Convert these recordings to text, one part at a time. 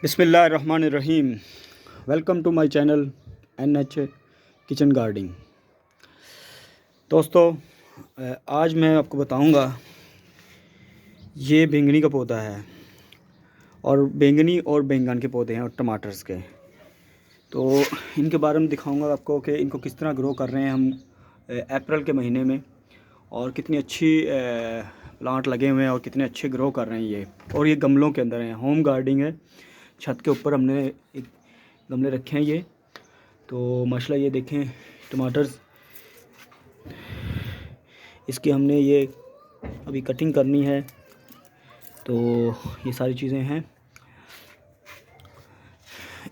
बिस्मिल्लाहिर्रहमानिर्रहीम। Welcome to my channel NH kitchen gardening. दोस्तों, आज मैं आपको बताऊंगा ये बैंगनी का पौधा है और बैंगनी और बैंगन के पौधे हैं और टमाटर्स के। तो इनके बारे में दिखाऊंगा आपको कि इनको किस तरह ग्रो कर रहे हैं हम अप्रैल के महीने में, और कितनी अच्छी प्लांट लगे हुए हैं और कितने अच्छे ग्रो कर रहे हैं ये। और ये गमलों के अंदर हैं, होम गार्डनिंग है। छत के ऊपर हमने एक गमले रखे हैं ये। तो माशाल्लाह ये देखें टमाटर्स, इसकी हमने ये अभी कटिंग करनी है। तो ये सारी चीज़ें हैं।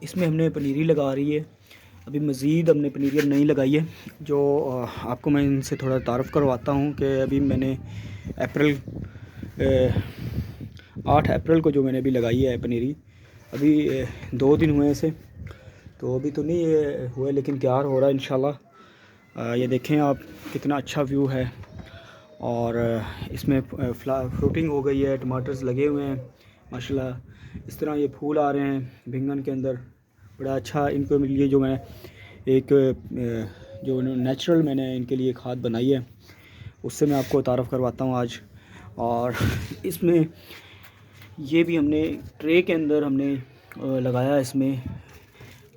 इसमें हमने पनीरी लगा रही है, अभी मज़ीद हमने पनीरी अब नहीं लगाई है। जो आपको मैं इनसे थोड़ा तारुफ़ करवाता हूँ कि अभी मैंने 8 अप्रैल को जो मैंने अभी लगाई है पनीरी, अभी 2 दिन हुए इसे। तो अभी तो नहीं हुए लेकिन तैयार हो रहा है इंशाल्लाह। ये देखें आप, कितना अच्छा व्यू है। और इसमें फ्रूटिंग हो गई है, टमाटर्स लगे हुए हैं माशाल्लाह। इस तरह ये फूल आ रहे हैं बैंगन के अंदर, बड़ा अच्छा। इनको लिए जो मैं एक जो नेचुरल मैंने इनके लिए खाद बनाई है, उससे मैं आपको तारुफ़ करवाता हूँ आज। और इसमें ये भी हमने ट्रे के अंदर हमने लगाया। इसमें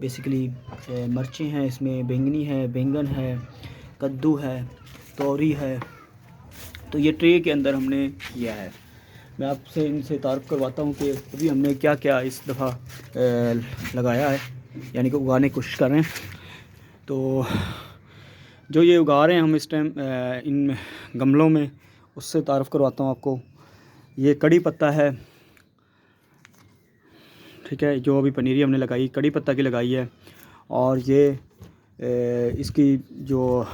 बेसिकली मिर्चें हैं, इसमें बैंगनी है, बैंगन है, कद्दू है, तोरी है। तो ये ट्रे के अंदर हमने किया है। मैं आपसे इनसे तारुफ़ करवाता हूँ कि अभी हमने क्या क्या इस दफ़ा लगाया है, यानी कि उगाने की कोशिश कर रहे हैं। तो जो ये उगा रहे हैं हम इस टाइम इन गमलों में, उससे तारुफ़ करवाता हूँ आपको। ये कड़ी पत्ता है, ठीक है, जो अभी पनीरी हमने लगाई कड़ी पत्ता की लगाई है। और ये इसकी जो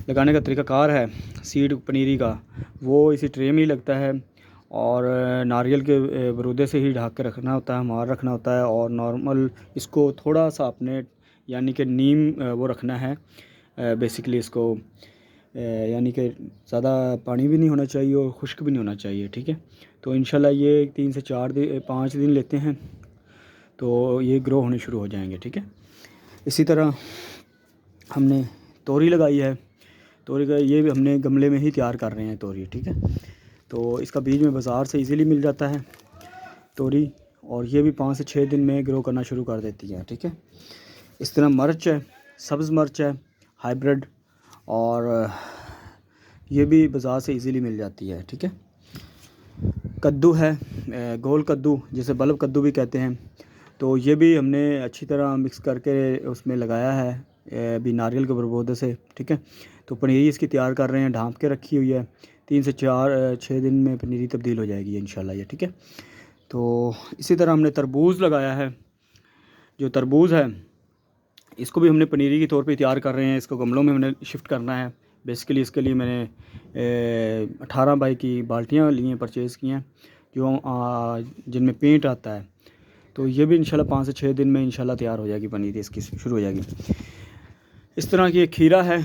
लगाने का तरीक़ाकार है सीड पनीरी का, वो इसी ट्रे में ही लगता है। और नारियल के बरूदे से ही ढक के रखना होता है, मार रखना होता है। और नॉर्मल इसको थोड़ा सा आपने यानी कि नीम वो रखना है बेसिकली इसको, यानी कि ज़्यादा पानी भी नहीं होना चाहिए और खुश्क भी नहीं होना चाहिए, ठीक है। तो इंशाल्लाह ये 3 से 5 दिन लेते हैं तो ये ग्रो होने शुरू हो जाएंगे, ठीक है। इसी तरह हमने तोरी लगाई है। तोरी का ये भी हमने गमले में ही तैयार कर रहे हैं तोरी, ठीक है। तो इसका बीज में बाज़ार से इजीली मिल जाता है तोरी, और ये भी 5 से 6 दिन में ग्रो करना शुरू कर देती है, ठीक है। इस तरह मिर्च है, सब्ज़ मिर्च है हाइब्रिड, और ये भी बाज़ार से इजीली मिल जाती है, ठीक है। कद्दू है, गोल कद्दू जिसे बल्ब कद्दू भी कहते हैं। तो ये भी हमने अच्छी तरह मिक्स करके उसमें लगाया है अभी नारियल के बरबोदे से, ठीक है। तो पनीरी इसकी तैयार कर रहे हैं, ढाँप के रखी हुई है। 3 से 6 दिन में पनीरी तब्दील हो जाएगी इंशाल्लाह ये, ठीक है। तो इसी तरह हमने तरबूज़ लगाया है। जो तरबूज़ है इसको भी हमने पनीरी के तौर पे तैयार कर रहे हैं। इसको गमलों में हमने शिफ्ट करना है। बेसिकली इसके लिए मैंने 18 बाई की बाल्टियाँ ली हैं, परचेज़ की हैं, जो जिनमें पेंट आता है। तो ये भी इंशाल्लाह 5 से 6 दिन में इंशाल्लाह तैयार हो जाएगी पनीरी, इसकी शुरू हो जाएगी। इस तरह की एक खीरा है,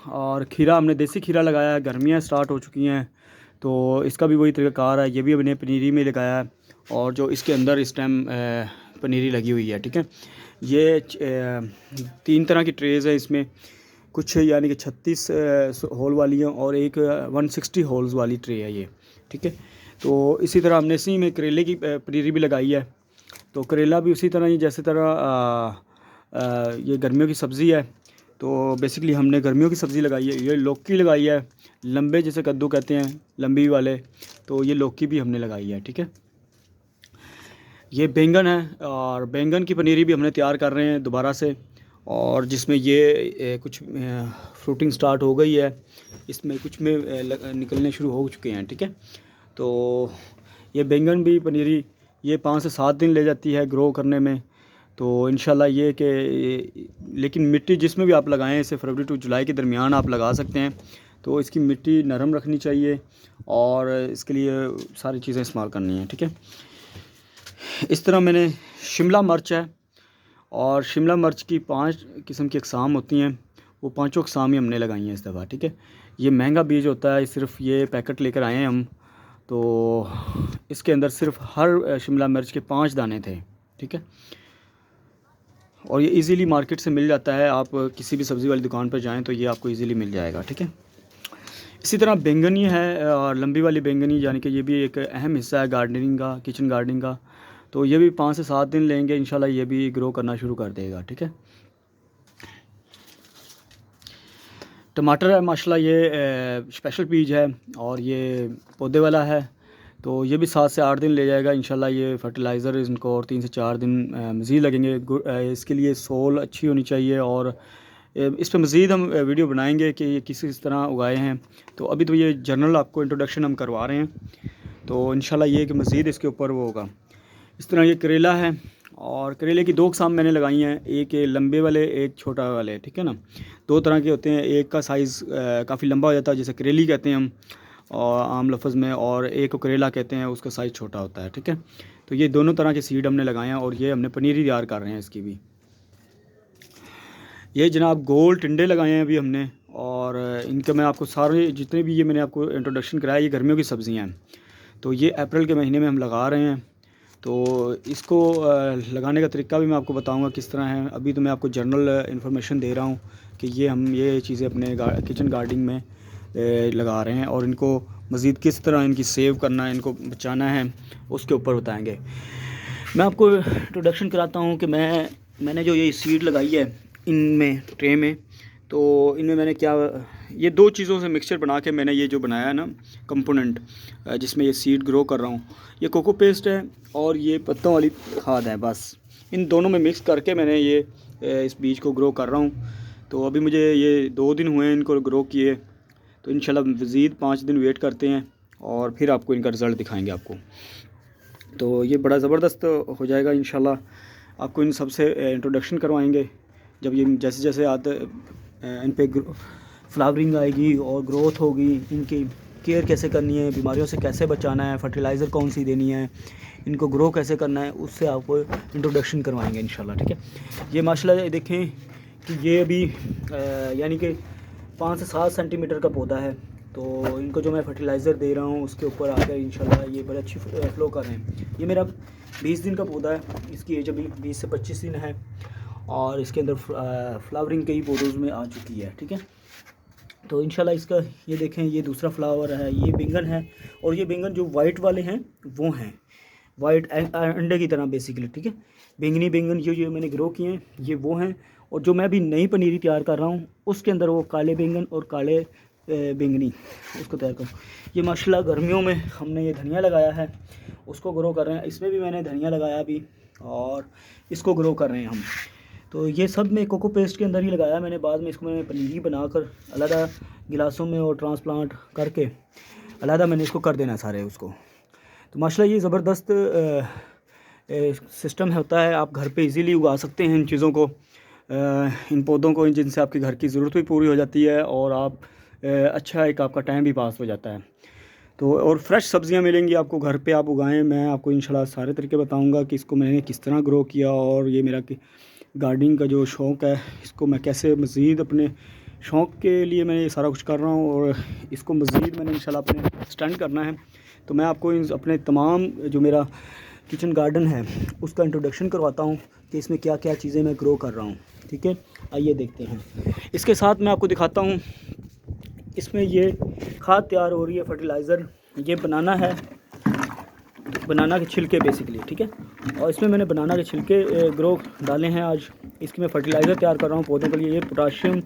और खीरा हमने देसी खीरा लगाया है। गर्मियाँ स्टार्ट हो चुकी हैं तो इसका भी वही तरीक़ाकार है। ये भी हमने पनीरी में लगाया है, और जो इसके अंदर इस टाइम पनीरी लगी हुई है, ठीक है। ये 3 तरह की ट्रेज़ है इसमें, कुछ यानी कि 36 होल वाली हैं और एक 160 होल्स वाली ट्रे है ये, ठीक है। तो इसी तरह हमने इसी में करेले की पनीरी भी लगाई है। तो करेला भी उसी तरह ही, जैसे तरह ये गर्मियों की सब्ज़ी है। तो बेसिकली हमने गर्मियों की सब्ज़ी लगाई है। ये लौकी लगाई है, लंबे जैसे कद्दू कहते हैं, लंबी वाले। तो ये लौकी भी हमने लगाई है, ठीक है। ये बैंगन है, और बैंगन की पनीरी भी हमने तैयार कर रहे हैं दोबारा से, और जिसमें ये कुछ फ्रूटिंग स्टार्ट हो गई है। इसमें कुछ में निकलने शुरू हो चुके हैं, ठीक है। तो ये बैंगन भी पनीरी ये 5 से 7 दिन ले जाती है ग्रो करने में। तो इंशाल्लाह ये कि लेकिन मिट्टी जिसमें भी आप लगाएं, इसे फरवरी टू जुलाई के दरमियान आप लगा सकते हैं। तो इसकी मिट्टी नरम रखनी चाहिए, और इसके लिए सारी चीज़ें इस्तेमाल करनी है, ठीक है। इस तरह मैंने शिमला मिर्च है, और शिमला मिर्च की 5 किस्म की अक़साम होती हैं। वो 5 अक़साम ही हमने लगाई हैं इस दफ़ा, ठीक है। ये महंगा बीज होता है, सिर्फ ये पैकेट लेकर आए हैं हम। तो इसके अंदर सिर्फ हर शिमला मिर्च के 5 दाने थे, ठीक है। और ये इजीली मार्केट से मिल जाता है, आप किसी भी सब्ज़ी वाली दुकान पर जाएं तो ये आपको इजीली मिल जाएगा, ठीक है। इसी तरह बैंगनी है, और लंबी वाली बैंगनी, यानी कि ये भी एक अहम हिस्सा है गार्डनिंग का, किचन गार्डनिंग का। तो ये भी 5 से 7 दिन लेंगे, इंशाल्लाह ये भी ग्रो करना शुरू कर देगा, ठीक है। टमाटर है माशाल्लाह, ये स्पेशल पीज है और ये पौधे वाला है, तो ये भी 7 से 8 दिन ले जाएगा इंशाल्लाह। ये फर्टिलाइज़र इनको और 3 से 4 दिन मज़ीद लगेंगे। इसके लिए सोल अच्छी होनी चाहिए, और इस पर मज़ीद हम वीडियो बनाएंगे कि ये किस तरह उगाए हैं। तो अभी तो ये जनरल आपको इंट्रोडक्शन हम करवा रहे हैं, तो इंशाल्लाह ये कि मज़ीद इसके ऊपर वो होगा। इस तरह ये करेला है, और करेले की 2 किस्म मैंने लगाई हैं, एक ये लंबे वाले, एक छोटा वाले, ठीक है ना। 2 तरह के होते हैं, एक का साइज़ काफ़ी लंबा हो जाता है जिसे करेली कहते हैं हम और आम लफ्ज़ में, और एक को करेला कहते हैं, उसका साइज़ छोटा होता है, ठीक है। तो ये दोनों तरह के सीड हमने लगाए हैं, और ये हमने पनीरी तैयार कर रहे हैं इसकी भी। ये जनाब गोल टिंडे लगाए हैं अभी हमने, और इनके मैं आपको सारे जितने भी ये मैंने आपको इंट्रोडक्शन कराया, ये गर्मियों की सब्ज़ियाँ हैं। तो ये अप्रैल के महीने में हम लगा रहे हैं, तो इसको लगाने का तरीका भी मैं आपको बताऊंगा किस तरह है। अभी तो मैं आपको जनरल इन्फॉर्मेशन दे रहा हूँ कि ये चीज़ें अपने किचन गार्डनिंग में लगा रहे हैं, और इनको मज़ीद किस तरह इनकी सेव करना है, इनको बचाना है, उसके ऊपर बताएंगे। मैं आपको इंट्रोडक्शन कराता हूँ कि मैंने जो ये सीड लगाई है इनमें ट्रे में, तो इनमें मैंने क्या, ये 2 चीज़ों से मिक्सचर बना के मैंने ये जो बनाया है ना कंपोनेंट, जिसमें ये सीड ग्रो कर रहा हूँ, ये कोको पेस्ट है और ये पत्तों वाली खाद है। बस इन दोनों में मिक्स करके मैंने ये इस बीज को ग्रो कर रहा हूँ। तो अभी मुझे ये 2 दिन हुए हैं इनको ग्रो किए, तो इंशाल्लाह मज़ीद 5 दिन वेट करते हैं और फिर आपको इनका रिज़ल्ट दिखाएंगे आपको। तो ये बड़ा ज़बरदस्त हो जाएगा इंशाल्लाह। आपको इन सबसे इंट्रोडक्शन करवाएंगे, जब ये जैसे जैसे आते इन पे फ्लावरिंग आएगी और ग्रोथ होगी, इनकी केयर कैसे करनी है, बीमारियों से कैसे बचाना है, फर्टिलाइज़र कौन सी देनी है, इनको ग्रो कैसे करना है, उससे आपको इंट्रोडक्शन करवाएंगे इंशाल्लाह, ठीक है। ये माशाल्लाह देखें कि ये अभी यानी कि 5 से 7 सेंटीमीटर का पौधा है, तो इनको जो मैं फर्टिलाइज़र दे रहा हूँ उसके ऊपर आकर इंशाल्लाह ये बड़े अच्छी फ्लो कर रहे हैं। ये मेरा 20 दिन का पौधा है, इसकी एज अभी 20 से 25 दिन है, और इसके अंदर फ्लावरिंग कई पौधों में आ चुकी है, ठीक है। तो इंशाल्लाह इसका ये देखें, ये दूसरा फ्लावर है, ये बैंगन है, और ये बैंगन जो वाइट वाले हैं वो हैं वाइट अंडे की तरह बेसिकली, ठीक है। बैंगनी बैंगन जो मैंने ग्रो किए हैं ये वो हैं, और जो मैं अभी नई पनीरी तैयार कर रहा हूँ उसके अंदर वो काले बैंगन और काले बैंगनी उसको तैयार करूँ। ये माशाल्लाह गर्मियों में हमने ये धनिया लगाया है, उसको ग्रो कर रहे हैं। इसमें भी मैंने धनिया लगाया अभी, और इसको ग्रो कर रहे हैं हम। तो ये सब मैं कोको पेस्ट के अंदर ही लगाया मैंने, बाद में इसको मैंने पनीरी बनाकर अलग गिलासों में और ट्रांसप्लांट करके अलग मैंने इसको कर देना सारे उसको। तो माशाल्लाह ये ज़बरदस्त सिस्टम होता है, आप घर पे इजीली उगा सकते हैं इन चीज़ों को, इन पौधों को, जिनसे आपके घर की ज़रूरत भी पूरी हो जाती है, और आप अच्छा एक आपका टाइम भी पास हो जाता है। तो और फ्रेश सब्ज़ियां मिलेंगी आपको घर पे, आप उगाएं। मैं आपको इंशाल्लाह सारे तरीके बताऊंगा कि इसको मैंने किस तरह ग्रो किया, और ये मेरा गार्डनिंग का जो शौक़ है इसको मैं कैसे मज़ीद अपने शौक़ के लिए मैं ये सारा कुछ कर रहा हूँ, और इसको मज़ीद मैंने इंशाल्लाह अपने एक्सटेंड करना है। तो मैं आपको अपने तमाम जो मेरा किचन गार्डन है उसका इंट्रोडक्शन करवाता हूँ कि इसमें क्या क्या चीज़ें मैं ग्रो कर रहा हूँ, ठीक है। आइए देखते हैं। इसके साथ मैं आपको दिखाता हूँ, इसमें ये खाद तैयार हो रही है, फर्टिलाइज़र, ये बनाना है, बनाना के छिलके बेसिकली, ठीक है। और इसमें मैंने बनाना के छिलके ग्रो डाले हैं आज। इसकी मैं फर्टिलाइज़र तैयार कर रहा हूँ पौधों के लिए। ये पोटाशियम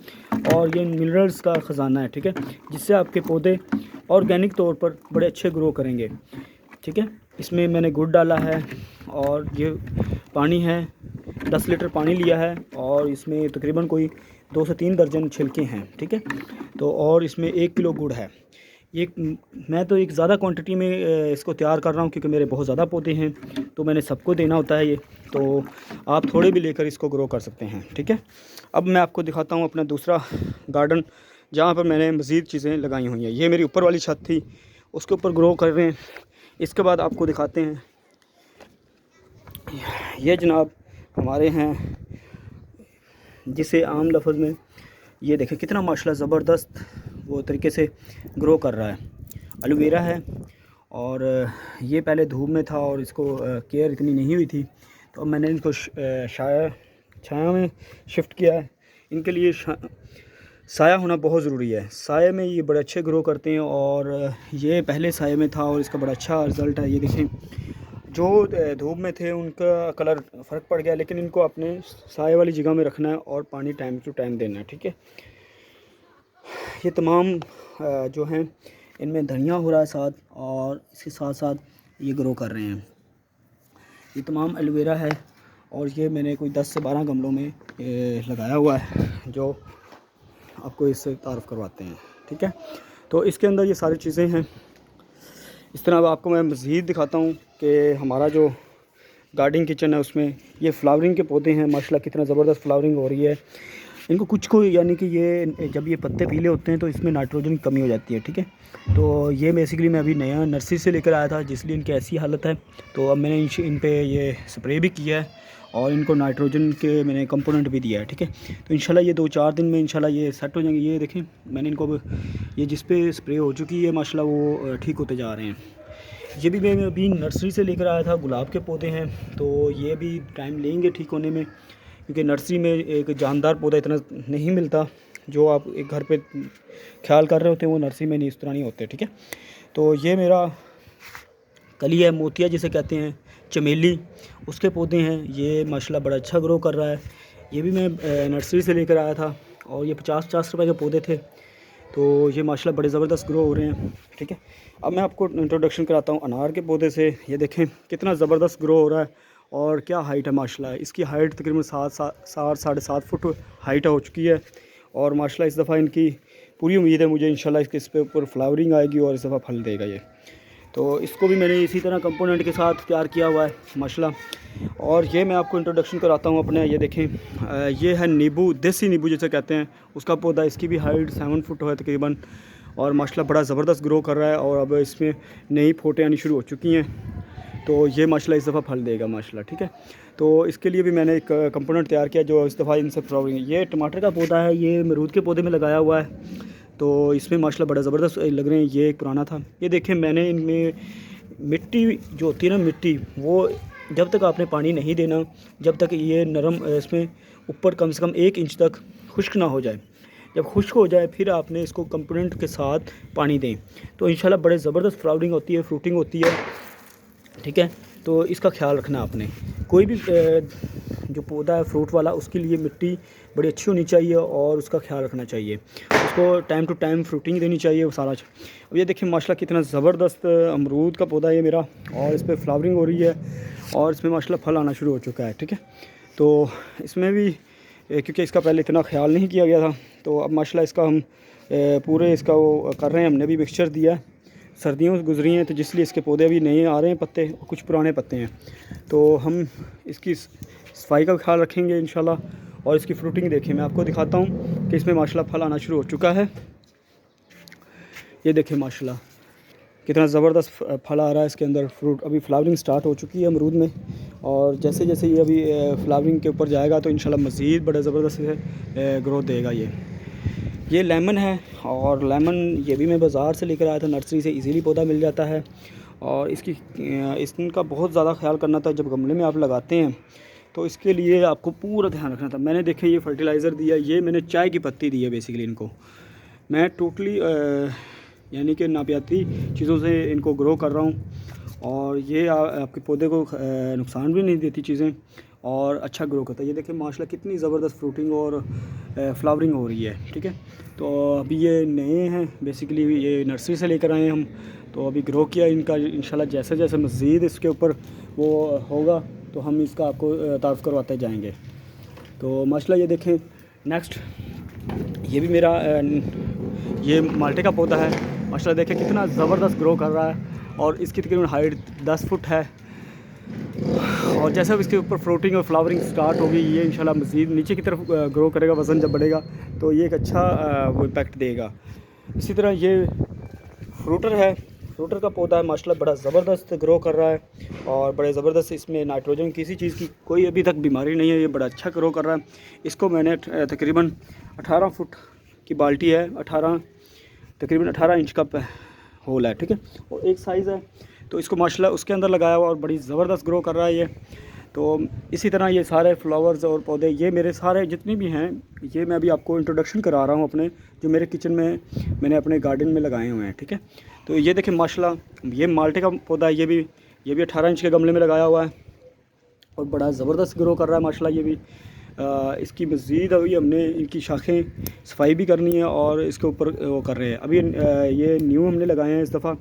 और ये मिनरल्स का ख़जाना है, ठीक है, जिससे आपके पौधे ऑर्गेनिक तौर पर बड़े अच्छे ग्रो करेंगे, ठीक है। इसमें मैंने गुड़ डाला है, और ये पानी है, 10 लीटर पानी लिया है, और इसमें तकरीबन कोई 2 से 3 दर्जन छिलके हैं, ठीक है। तो और इसमें 1 किलो गुड़ है। ये मैं तो एक ज़्यादा क्वांटिटी में इसको तैयार कर रहा हूँ, क्योंकि मेरे बहुत ज़्यादा पौधे हैं, तो मैंने सबको देना होता है ये, तो आप थोड़े भी लेकर इसको ग्रो कर सकते हैं, ठीक है। अब मैं आपको दिखाता हूँ अपना दूसरा गार्डन, जहाँ पर मैंने मज़ीद चीज़ें लगाई हुई हैं। ये मेरी ऊपर वाली छत थी, उसके ऊपर ग्रो कर रहे हैं। इसके बाद आपको दिखाते हैं, ये जनाब हमारे हैं, जिसे आम लफ्ज़ में ये देखें कितना माशाल्लाह ज़बरदस्त वो तरीके से ग्रो कर रहा है। एलोवेरा है, और ये पहले धूप में था और इसको केयर इतनी नहीं हुई थी, तो अब मैंने इनको छाया में शिफ्ट किया है। इनके लिए साया होना बहुत ज़रूरी है। साये में ये बड़े अच्छे ग्रो करते हैं और ये पहले साये में था और इसका बड़ा अच्छा रिज़ल्ट है। ये देखें, जो धूप में थे उनका कलर फ़र्क पड़ गया, लेकिन इनको अपने साये वाली जगह में रखना है और पानी टाइम टू टाइम देना है, ठीक है। ये तमाम जो हैं इनमें धनिया हो रहा है साथ, और इसके साथ साथ ये ग्रो कर रहे हैं। ये तमाम एलोवेरा है और ये मैंने कोई 10 से 12 गमलों में लगाया हुआ है, जो आपको इससे तारुफ़ करवाते हैं, ठीक है। तो इसके अंदर ये सारी चीज़ें हैं। इस तरह अब आपको मैं मज़ीद दिखाता हूँ कि हमारा जो गार्डनिंग किचन है उसमें ये फ्लावरिंग के पौधे हैं। माशाल्लाह कितना ज़बरदस्त फ्लावरिंग हो रही है। इनको कुछ को यानी कि ये जब ये पत्ते पीले होते हैं तो इसमें नाइट्रोजन की कमी हो जाती है, ठीक है। तो ये बेसिकली मैं अभी नया नर्सरी से लेकर आया था, जिसलिए इनकी ऐसी हालत है। तो अब मैंने इन पे ये स्प्रे भी किया है और इनको नाइट्रोजन के मैंने कंपोनेंट भी दिया है, ठीक है। तो इंशाल्लाह ये 2-4 दिन में इंशाल्लाह ये सेट हो जाएंगे। ये देखें, मैंने इनको ये जिस पे स्प्रे हो चुकी है माशाल्लाह वो ठीक होते जा रहे हैं। ये भी मैं अभी नर्सरी से लेकर आया था, गुलाब के पौधे हैं, तो ये भी टाइम लेंगे ठीक होने में, क्योंकि नर्सरी में एक जानदार पौधा इतना नहीं मिलता। जो आप एक घर पे ख्याल कर रहे होते हैं वो नर्सरी में नहीं, इस तरह नहीं होते, ठीक है। तो ये मेरा कली है, मोतिया जिसे कहते हैं, चमेली, उसके पौधे हैं। ये माशाल्लाह बड़ा अच्छा ग्रो कर रहा है। ये भी मैं नर्सरी से लेकर आया था और ये 50-50 रुपए के पौधे थे। तो ये माशाल्लाह बड़े ज़बरदस्त ग्रो हो रहे हैं, ठीक है। अब मैं आपको इंट्रोडक्शन कराता हूँ अनार के पौधे से। ये देखें कितना ज़बरदस्त ग्रो हो रहा है और क्या हाइट है माशाल्लाह। इसकी हाइट तकरीबन 7-7.5 फुट हाइट हो चुकी है और माशाल्लाह इस दफ़ा इनकी पूरी उम्मीद है मुझे इंशाल्लाह इस पे ऊपर फ्लावरिंग आएगी और इस दफ़ा फल देगा ये। तो इसको भी मैंने इसी तरह कंपोनेंट के साथ तैयार किया हुआ है माशाल्लाह। और ये मैं आपको इंट्रोडक्शन कराता हूँ अपने। ये देखें, ये है नींबू, देसी नींबू जिसे कहते हैं, उसका पौधा। इसकी भी हाइट 7 फुट है तकरीबन और माशाल्लाह बड़ा ज़बरदस्त ग्रो कर रहा है और अब इसमें नई फोटें आनी शुरू हो चुकी हैं। तो ये माशाल्लाह इस दफ़ा फल देगा माशाल्लाह, ठीक है। तो इसके लिए भी मैंने एक कंपोनेंट तैयार किया जो इस दफ़ा इनसे फ्लावरिंग। ये टमाटर का पौधा है, ये अमरूद के पौधे में लगाया हुआ है। तो इसमें माशाल्लाह बड़ा ज़बरदस्त लग रहे हैं। ये एक पुराना था। ये देखें, मैंने इनमें मिट्टी जो होती है ना, मिट्टी, वो जब तक आपने पानी नहीं देना, जब तक ये नरम इसमें ऊपर कम से कम 1 इंच तक खुश्क ना हो जाए। जब खुश्क हो जाए फिर आपने इसको कंपोनेंट के साथ पानी दें, तो इंशाल्लाह बड़े ज़बरदस्त फ्लावरिंग होती है, फ्रूटिंग होती है, ठीक है। तो इसका ख्याल रखना आपने। कोई भी जो पौधा है फ्रूट वाला, उसके लिए मिट्टी बड़ी अच्छी होनी चाहिए और उसका ख्याल रखना चाहिए। उसको टाइम टू टाइम फ्रूटिंग देनी चाहिए, वो सारा। अब ये देखिए माशाल्लाह कितना ज़बरदस्त अमरूद का पौधा है ये मेरा, और इस पर फ्लावरिंग हो रही है और इसमें माशाल्लाह फल आना शुरू हो चुका है, ठीक है। तो इसमें भी क्योंकि इसका पहले इतना ख्याल नहीं किया गया था, तो अब माशाल्लाह इसका हम पूरे इसका वो कर रहे हैं। हमने भी मिक्सचर दिया है, सर्दियों से गुजरी हैं तो जिसलिए इसके पौधे अभी नए आ रहे हैं, पत्ते, कुछ पुराने पत्ते हैं। तो हम इसकी सफाई का ख्याल रखेंगे इंशाल्लाह। और इसकी फ्रूटिंग देखें, मैं आपको दिखाता हूँ कि इसमें माशाल्लाह फल आना शुरू हो चुका है। ये देखें माशाल्लाह कितना ज़बरदस्त फल आ रहा है इसके अंदर। फ्रूट अभी फ्लावरिंग स्टार्ट हो चुकी है अमरूद में, और जैसे जैसे ये अभी फ्लावरिंग के ऊपर जाएगा तो इंशाल्लाह मज़ीद बड़ा ज़बरदस्त ग्रोथ देगा ये लेमन है, और लेमन ये भी मैं बाज़ार से लेकर आया था, नर्सरी से इजीली पौधा मिल जाता है। और इसका बहुत ज़्यादा ख्याल करना था जब गमले में आप लगाते हैं, तो इसके लिए आपको पूरा ध्यान रखना था। मैंने देखे ये फर्टिलाइज़र दिया, ये मैंने चाय की पत्ती दी है बेसिकली इनको। मैं टोटली यानी कि नापियाती चीज़ों से इनको ग्रो कर रहा हूँ, और ये आपके पौधे को नुकसान भी नहीं देती चीज़ें और अच्छा ग्रो करता है। ये देखिए माशाल्लाह कितनी ज़बरदस्त फ्रूटिंग और फ्लावरिंग हो रही है, ठीक है। तो अभी ये नए हैं बेसिकली, ये नर्सरी से लेकर आए हैं हम, तो अभी ग्रो किया इनका। इंशाल्लाह जैसे जैसे मज़ीद इसके ऊपर वो होगा तो हम इसका आपको तारुफ़ करवाते जाएंगे। तो माशाल्लाह ये देखें नेक्स्ट, ये भी मेरा ये माल्टे का पौधा है। माशाल्लाह देखें कितना ज़बरदस्त ग्रो कर रहा है, और इसकी तकरीबन हाइट 10 फुट है। और जैसे अब इसके ऊपर फ्रूटिंग और फ्लावरिंग स्टार्ट होगी, ये इंशाल्लाह मज़ीद नीचे की तरफ ग्रो करेगा। वज़न जब बढ़ेगा तो ये एक अच्छा वो इम्पैक्ट देगा। इसी तरह ये फ्रूटर है, फ्रूटर का पौधा है, माशाल्लाह बड़ा ज़बरदस्त ग्रो कर रहा है और बड़े ज़बरदस्त इसमें नाइट्रोजन किसी चीज़ की कोई अभी तक बीमारी नहीं है। ये बड़ा अच्छा ग्रो कर रहा है। इसको मैंने तकरीबन 18 फुट की बाल्टी है, तकरीबन 18 इंच का होल है, ठीक है। और एक साइज़ है, तो इसको माशाल्लाह उसके अंदर लगाया हुआ और बड़ी ज़बरदस्त ग्रो कर रहा है ये। तो इसी तरह ये सारे फ्लावर्स और पौधे, ये मेरे सारे जितने भी हैं, ये मैं अभी आपको इंट्रोडक्शन करा रहा हूँ अपने, जो मेरे किचन में मैंने अपने गार्डन में लगाए हुए हैं, ठीक है। तो ये देखें माशाल्लाह, ये माल्टे का पौधा है, ये भी 18 इंच के गमले में लगाया हुआ है और बड़ा ज़बरदस्त ग्रो कर रहा है माशाल्लाह ये भी। इसकी मज़ीद अभी हमने इनकी शाखें सफाई भी करनी है और इसके ऊपर वो कर रहे हैं अभी। ये न्यू हमने लगाए हैं इस दफ़ा,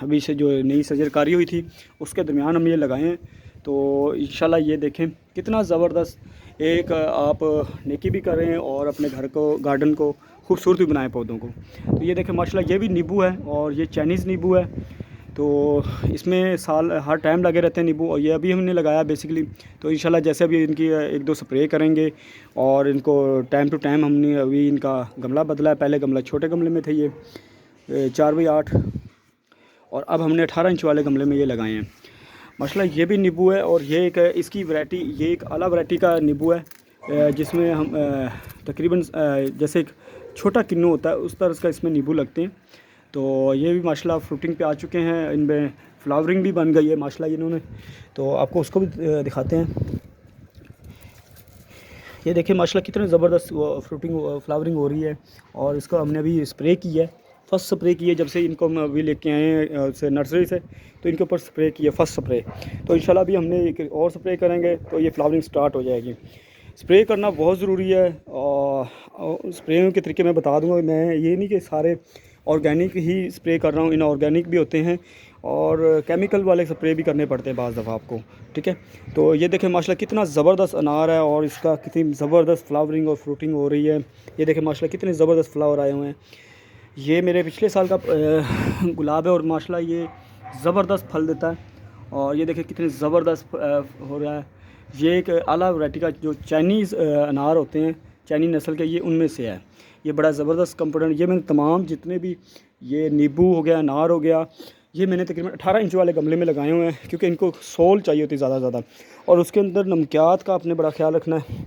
अभी से जो नई सजरकारी हुई थी उसके दरमियान हम ये लगाए हैं। तो इंशाल्लाह ये देखें कितना ज़बरदस्त एक आप नेकी भी कर रहे हैं और अपने घर को, गार्डन को खूबसूरत भी बनाएं पौधों को। तो ये देखें माशाल्लाह, ये भी नींबू है और ये चाइनीज़ नींबू है। तो इसमें साल हर टाइम लगे रहते हैं नींबू, और ये अभी हमने लगाया बेसिकली। तो इंशाल्लाह जैसे अभी इनकी 1-2 स्प्रे करेंगे और इनको टाइम टू टाइम हमने अभी इनका गमला बदला है। पहले गमला छोटे गमले में थे ये 4x8, और अब हमने 18 इंच वाले गमले में ये लगाए हैं माशाल्लाह। ये भी नींबू है और ये एक इसकी वैरायटी, ये एक आला वैरायटी का नींबू है जिसमें हम तकरीबन जैसे एक छोटा किन्नू होता है उस तरह का इसमें नींबू लगते हैं। तो ये भी माशाल्लाह फ्रूटिंग पे आ चुके हैं, इनमें फ्लावरिंग भी बन गई है माशाल्लाह इन्होंने। तो आपको उसको भी दिखाते हैं। ये देखिए माशाल्लाह कितने ज़बरदस्त फ्रूटिंग फ्लावरिंग हो रही है। और इसको हमने अभी स्प्रे की है, फर्स्ट स्प्रे की है जब से इनको हम अभी लेके आए हैं से नर्सरी से, तो इनके ऊपर स्प्रे की है फर्स्ट स्प्रे। तो इंशाल्लाह अभी हमने एक और स्प्रे करेंगे तो ये फ्लावरिंग स्टार्ट हो जाएगी। स्प्रे करना बहुत ज़रूरी है और स्प्रे के तरीके मैं बता दूंगा। मैं ये नहीं कि सारे ऑर्गेनिक ही स्प्रे कर रहा हूँ, इनऑर्गेनिक भी होते हैं और केमिकल वाले स्प्रे भी करने पड़ते हैं बाज़ दफ़ा आपको, ठीक है। तो ये देखें माशाल्लाह कितना ज़बरदस्त अनार है और इसका कितनी ज़बरदस्त फ्लावरिंग और फ्रूटिंग हो रही है। ये देखें माशाल्लाह कितने ज़बरदस्त फ्लावर आए हुए हैं। ये मेरे पिछले साल का गुलाब है और माशाल्लाह ये ज़बरदस्त फल देता है। और ये देखें कितने ज़बरदस्त हो रहा है। ये एक आला वैरायटी का जो चाइनीज़ अनार होते हैं, चाइनीज़ नस्ल के, ये उनमें से है। ये बड़ा ज़बरदस्त कंपोनेंट। ये मैंने तमाम जितने भी, ये नींबू हो गया, अनार हो गया, ये मैंने तकरीबन 18 इंच वाले गमले में लगाए हुए हैं क्योंकि इनको सोल चाहिए होती है ज़्यादा और उसके अंदर नमकियात का आपने बड़ा ख्याल रखना है।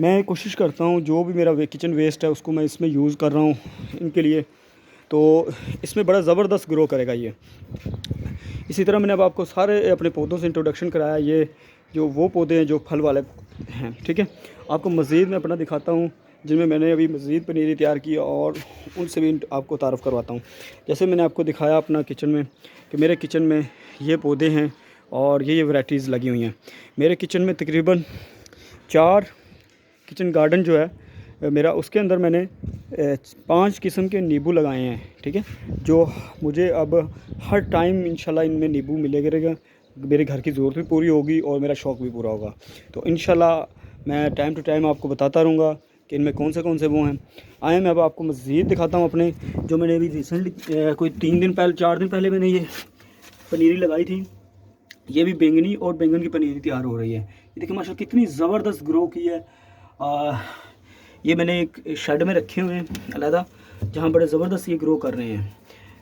मैं कोशिश करता हूँ जो भी मेरा किचन वेस्ट है उसको मैं इसमें यूज़ कर रहा हूँ इनके लिए, तो इसमें बड़ा ज़बरदस्त ग्रो करेगा ये। इसी तरह मैंने अब आपको सारे अपने पौधों से इंट्रोडक्शन कराया। ये जो वो पौधे हैं जो फल वाले हैं, ठीक है। आपको मज़ीद मैं अपना दिखाता हूँ जिनमें मैंने अभी मज़ीद पनीरी तैयार की और उनसे भी आपको तारुफ़ करवाता हूँ। जैसे मैंने आपको दिखाया अपना किचन में कि मेरे किचन में ये पौधे हैं और ये वैराइटीज़ लगी हुई हैं। मेरे किचन में तकरीबन 4 किचन गार्डन जो है मेरा, उसके अंदर मैंने 5 किस्म के नींबू लगाए हैं, ठीक है। जो मुझे अब हर टाइम इंशाल्लाह इनमें नींबू मिलेगा, मेरे घर की ज़रूरत भी पूरी होगी और मेरा शौक़ भी पूरा होगा। तो इंशाल्लाह मैं टाइम टू टाइम आपको बताता रहूँगा कि इनमें कौन से वो हैं। आए मैं अब आपको मज़ीद दिखाता हूँ अपने, जो मैंने अभी रिसेंटली कोई 3 दिन पहले 4 दिन पहले मैंने ये पनीरी लगाई थी। ये भी बैंगनी और बैंगन की पनीरी तैयार हो रही है। ये देखिए माशाल्लाह कितनी ज़बरदस्त ग्रो की है। ये मैंने एक शेड में रखे हुए हैं अलहदा, जहाँ बड़े ज़बरदस्त ये ग्रो कर रहे हैं।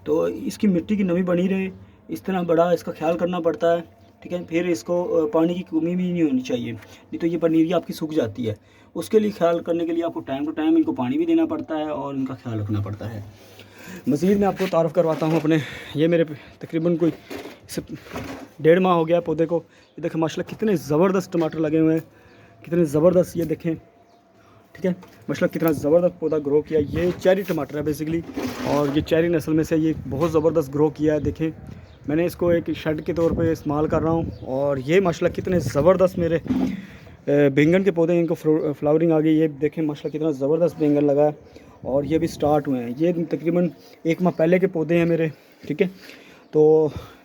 तो इसकी मिट्टी की नमी बनी रहे, इस तरह बड़ा इसका ख्याल करना पड़ता है, ठीक है। फिर इसको पानी की कमी भी नहीं होनी चाहिए, नहीं तो ये पनीरी आपकी सूख जाती है। उसके लिए ख्याल करने के लिए आपको टाइम टू टाइम इनको पानी भी देना पड़ता है और इनका ख्याल रखना पड़ता है। मज़ीद मैं आपको तारुफ़ करवाता हूँ अपने, ये मेरे तकरीबन कोई 1.5 माह हो गया पौधे को। ये देखें माशाल्लाह कितने ज़बरदस्त टमाटर लगे हुए हैं, कितने ज़बरदस्त, ये देखें, ठीक है। माशाल्लाह कितना ज़बरदस्त पौधा ग्रो किया। ये चेरी टमाटर है बेसिकली, और ये चेरी नस्ल में से ये बहुत ज़बरदस्त ग्रो किया है। देखें मैंने इसको एक शेड के तौर पे इस्तेमाल कर रहा हूँ। और ये माशाल्लाह कितने ज़बरदस्त मेरे बैंगन के पौधे, इनको फ्लावरिंग आ गई। ये देखें माशाल्लाह कितना ज़बरदस्त बैंगन लगा है और ये भी स्टार्ट हुए हैं। ये तकरीबन 1 माह पहले के पौधे हैं मेरे, ठीक है। तो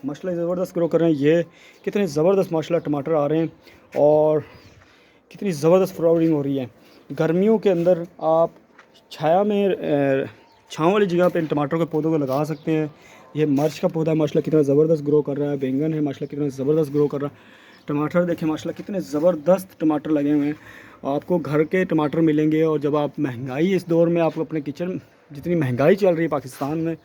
माशाल्लाह ज़बरदस्त ग्रो कर रहे हैं। ये कितने ज़बरदस्त माशाल्लाह टमाटर आ रहे हैं और कितनी ज़बरदस्त फ्लावरिंग हो रही है। गर्मियों के अंदर आप छाया में छाँव वाली जगह पे इन टमाटर के पौधों को लगा सकते हैं। ये मिर्च का पौधा है माशाल्लाह कितना ज़बरदस्त ग्रो कर रहा है। बैंगन है माशाल्लाह कितना ज़बरदस्त ग्रो कर रहा है। टमाटर देखें माशाल्लाह कितने ज़बरदस्त टमाटर लगे हुए हैं। आपको घर के टमाटर मिलेंगे। और जब आप महंगाई इस दौर में, आप अपने किचन, जितनी महंगाई चल रही है पाकिस्तान में,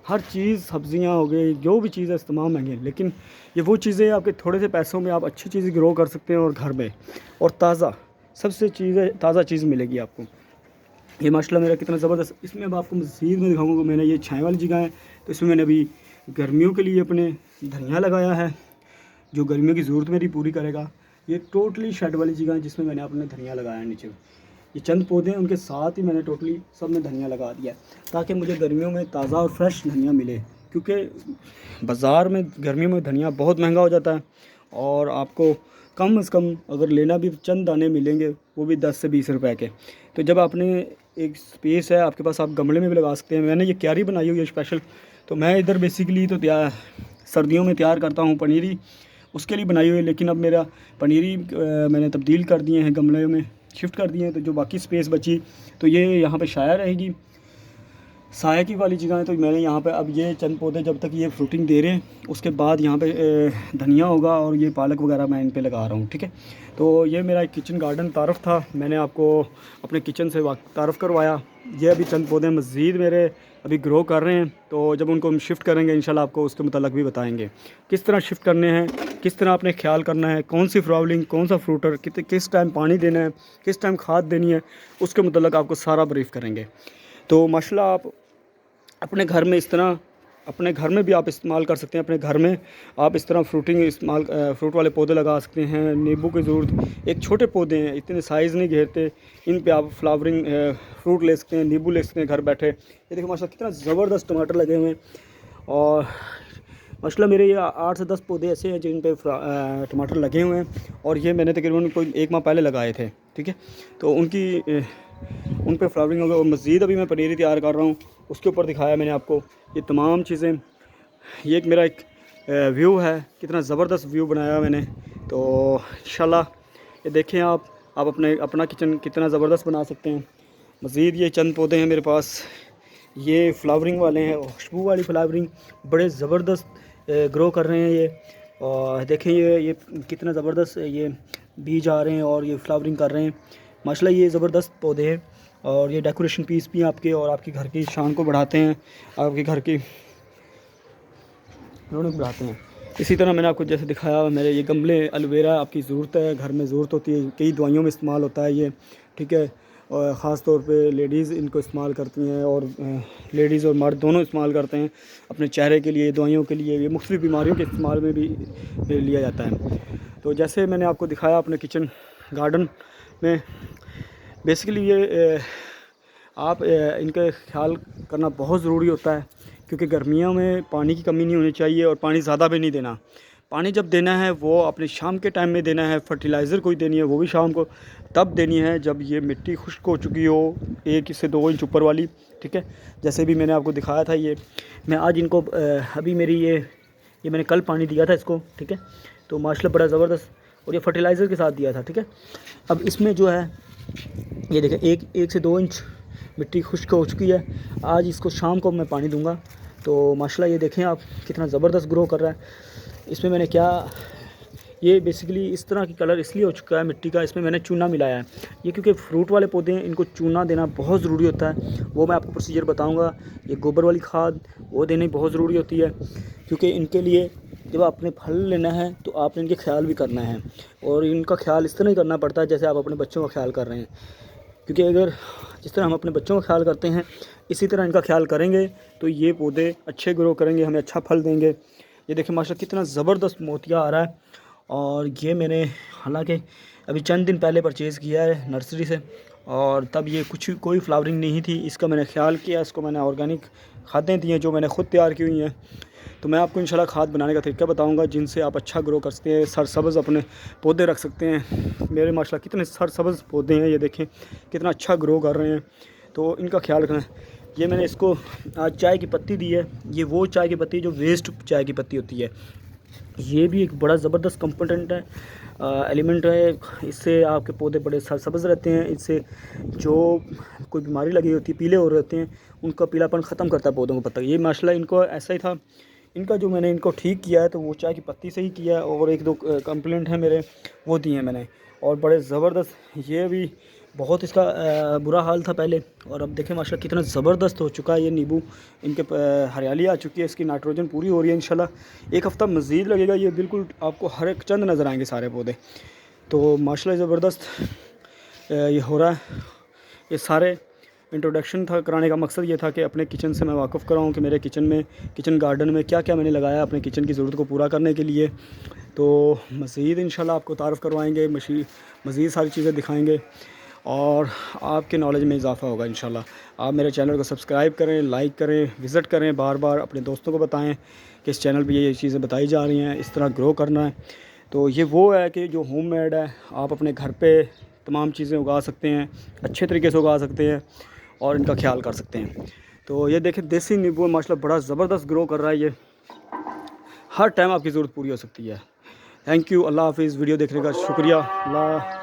हर चीज़, सब्ज़ियाँ हो गई, जो भी चीज़ है तमाम महंगी है, लेकिन ये वो चीज़ें आपके थोड़े से पैसों में आप अच्छी चीज़ ग्रो कर सकते हैं और घर में, और ताज़ा सबसे चीज़ें, ताज़ा चीज़ मिलेगी आपको। ये माशाल्लाह मेरा कितना ज़बरदस्त। इसमें अब आपको मज़ीद में दिखाऊंगा। मैंने ये छाया वाली जगह है तो इसमें मैंने अभी गर्मियों के लिए अपने धनिया लगाया है, जो गर्मियों की ज़रूरत मेरी पूरी करेगा। ये टोटली शेड वाली जगह है जिसमें मैंने अपने धनिया लगाया है। नीचे ये चंद पौधे हैं, उनके साथ ही मैंने टोटली सब में धनिया लगा दिया ताकि मुझे गर्मियों में ताज़ा और फ्रेश धनिया मिले, क्योंकि बाज़ार में गर्मियों में धनिया बहुत महंगा हो जाता है और आपको कम से कम अगर लेना भी चंद दाने मिलेंगे वो भी 10 से 20 रुपए के। तो जब आपने एक स्पेस है आपके पास, आप गमले में भी लगा सकते हैं। मैंने ये क्यारी बनाई हुई है स्पेशल, तो मैं इधर बेसिकली तो सर्दियों में तैयार करता हूँ पनीरी, उसके लिए बनाई हुई है। लेकिन अब मेरा पनीरी मैंने तब्दील कर दिए हैं, गमले में शिफ्ट कर दिए हैं, तो जो बाकी स्पेस बची तो ये यहाँ पे शाया रहेगी, साया की वाली जगह है। तो मैंने यहाँ पे अब ये चंद पौधे जब तक ये फ्रूटिंग दे रहे हैं उसके बाद यहाँ पे धनिया होगा और ये पालक वगैरह मैं इन पे लगा रहा हूँ, ठीक है। तो ये मेरा एक किचन गार्डन तारफ़ था, मैंने आपको अपने किचन से तारफ़ करवाया। ये अभी चंद पौधे मज़ीद मेरे अभी ग्रो कर रहे हैं, तो जब उनको हम शिफ्ट करेंगे इंशाल्लाह आपको उसके मुताल्लिक़ भी बताएंगे किस तरह शिफ्ट करने हैं, किस तरह आपने ख्याल करना है, कौन सी फ्लावरिंग, कौन सा फ्रूटर, किस टाइम पानी देना है, किस टाइम खाद देनी है, उसके मुताल्लिक़ आपको सारा ब्रीफ़ करेंगे। तो माशाल्लाह आप अपने घर में इस तरह, अपने घर में भी आप इस्तेमाल कर सकते हैं। अपने घर में आप इस तरह फ्रूट वाले पौधे लगा सकते हैं। नींबू की ज़रूरत, एक छोटे पौधे हैं, इतने साइज़ नहीं घेरते, इन पे आप फ्लावरिंग फ्रूट ले सकते हैं, नींबू ले सकते हैं घर बैठे। ये देखो माशाल्लाह कितना ज़बरदस्त टमाटर लगे हुए हैं। और माशाल्लाह मेरे ये 8 से 10 पौधे ऐसे हैं जिन पे टमाटर लगे हुए हैं, और ये मैंने तकरीबन कोई 1 माह पहले लगाए थे, ठीक है। तो उन पे फ्लावरिंग होगा। और मज़ीद अभी मैं पनीरी तैयार कर रहा हूँ, उसके ऊपर दिखाया मैंने आपको ये तमाम चीज़ें। ये एक मेरा एक व्यू है, कितना ज़बरदस्त व्यू बनाया मैंने। तो इंशाल्लाह ये देखें आप अपना किचन कितना ज़बरदस्त बना सकते हैं। मज़ीद ये चंद पौधे हैं मेरे पास, ये फ्लावरिंग वाले हैं, खुशबू वाली फ्लावरिंग, बड़े ज़बरदस्त ग्रो कर रहे हैं ये। और देखें ये कितना ज़बरदस्त ये बीज आ रहे हैं और ये फ्लावरिंग कर रहे हैं माशाल्लाह। ये ज़बरदस्त पौधे हैं और ये डेकोरेशन पीस भी आपके और आपके घर की शान को बढ़ाते हैं, आपके घर की रौनक बढ़ाते हैं। इसी तरह मैंने आपको जैसे दिखाया, मेरे ये गमले एलोवेरा आपकी ज़रूरत है, घर में ज़रूरत होती है, कई दवाइयों में इस्तेमाल होता है ये, ठीक है। और ख़ास तौर पे लेडीज़ इनको इस्तेमाल करती हैं, और लेडीज़ और मर्द दोनों इस्तेमाल करते हैं अपने चेहरे के लिए, दवाइयों के लिए, ये मुख्तलिफ़ बीमारियों के इस्तेमाल में भी लिया जाता है। तो जैसे मैंने आपको दिखाया अपने किचन गार्डन में, बेसिकली ये आप इनका ख्याल करना बहुत ज़रूरी होता है, क्योंकि गर्मियों में पानी की कमी नहीं होनी चाहिए और पानी ज़्यादा भी नहीं देना। पानी जब देना है वो अपने शाम के टाइम में देना है, फर्टिलाइज़र कोई देनी है वो भी शाम को तब देनी है जब ये मिट्टी खुश्क हो चुकी हो, 1 से 2 इंच ऊपर वाली, ठीक है। जैसे भी मैंने आपको दिखाया था, ये मैं आज इनको अभी मेरी ये मैंने कल पानी दिया था इसको, ठीक है। तो माशाल्लाह बड़ा ज़बरदस्त, और ये फर्टिलाइज़र के साथ दिया था, ठीक है। अब इसमें जो है ये देखें 1 से 2 इंच मिट्टी खुश्क हो चुकी है। आज इसको शाम को मैं पानी दूंगा। तो माशाल्लाह ये देखें आप कितना ज़बरदस्त ग्रो कर रहा है। इसमें मैंने क्या, ये बेसिकली इस तरह की कलर इसलिए हो चुका है मिट्टी का, इसमें मैंने चूना मिलाया है। ये क्योंकि फ्रूट वाले पौधे हैं, इनको चूना देना बहुत ज़रूरी होता है, वो मैं आपको प्रोसीजर बताऊंगा। ये गोबर वाली खाद वो देनी बहुत ज़रूरी होती है, क्योंकि इनके लिए जब आपने फल लेना है तो आपने इनके ख्याल भी करना है, और इनका ख्याल इस तरह ही करना पड़ता है जैसे आप अपने बच्चों का ख्याल कर रहे हैं। क्योंकि अगर जिस तरह हम अपने बच्चों का ख्याल करते हैं इसी तरह इनका ख्याल करेंगे तो ये पौधे अच्छे ग्रो करेंगे, हमें अच्छा फल देंगे। ये देखें माशाल्लाह कितना ज़बरदस्त मोतिया आ रहा है, और ये मैंने हालांकि अभी चंद दिन पहले परचेज़ किया है नर्सरी से, और तब ये कोई फ्लावरिंग नहीं थी। इसका मैंने ख्याल किया, इसको मैंने ऑर्गेनिक खादें दी हैं जो मैंने ख़ुद तैयार की हुई हैं। तो मैं आपको इंशाल्लाह खाद बनाने का तरीका बताऊंगा जिनसे आप अच्छा ग्रो कर सकते हैं, सरसब्ज़ अपने पौधे रख सकते हैं। मेरे माशाल्लाह कितने सरसब्ज़ पौधे हैं, ये देखें कितना अच्छा ग्रो कर रहे हैं। तो इनका ख्याल रखना है। ये मैंने इसको आज चाय की पत्ती दी है, ये वो चाय की पत्ती जो वेस्ट चाय की पत्ती होती है। ये भी एक बड़ा ज़बरदस्त कंपोनेंट है, एलिमेंट है। इससे आपके पौधे बड़े सरसब्ज़ रहते हैं। इससे जो कोई बीमारी लगी होती है, पीले हो रहते हैं, उनका पीलापन ख़त्म करता है पौधों को पत्ता। ये माशाल्लाह इनको ऐसा ही था। इनका जो मैंने इनको ठीक किया है तो वो चाय की पत्ती से ही किया है, और 1-2 कंप्लेंट हैं मेरे वो दिए हैं मैंने, और बड़े ज़बरदस्त। ये भी बहुत इसका बुरा हाल था पहले, और अब देखें माशाल्लाह कितना ज़बरदस्त हो चुका है ये नींबू। इनके हरियाली आ चुकी है, इसकी नाइट्रोजन पूरी हो रही है। इंशाल्लाह 1 हफ़्ता मज़ीद लगेगा, ये बिल्कुल आपको हर एक चंद नज़र आएंगे सारे पौधे। तो माशाल्लाह ज़बरदस्त ये हो रहा है। ये सारे इंट्रोडक्शन था कराने का मकसद ये था कि अपने किचन से मैं वाक़ुफ़ कराऊँ कि मेरे किचन में, किचन गार्डन में क्या क्या मैंने लगाया अपने किचन की ज़रूरत को पूरा करने के लिए। तो मज़ीद इंशाल्लाह आपको तारुफ़ करवाएंगे, मज़ीद सारी चीज़ें दिखाएंगे और आपके नॉलेज में इजाफ़ा होगा इंशाल्लाह। आप मेरे चैनल को सब्सक्राइब करें, लाइक करें, विज़िट करें, बार बार अपने दोस्तों को बताएं कि इस चैनल पे ये चीज़ें बताई जा रही हैं, इस तरह ग्रो करना है। तो ये वो है कि जो होममेड है, आप अपने घर पे तमाम चीज़ें उगा सकते हैं, अच्छे तरीके से उगा सकते हैं और इनका ख्याल कर सकते हैं। तो ये देखें देसी नींबू माशाल्लाह बड़ा ज़बरदस्त ग्रो कर रहा है, ये हर टाइम आपकी ज़रूरत पूरी हो सकती है। थैंक यू, अल्लाह हाफ़िज़। वीडियो देखने का शुक्रिया। अल्लाह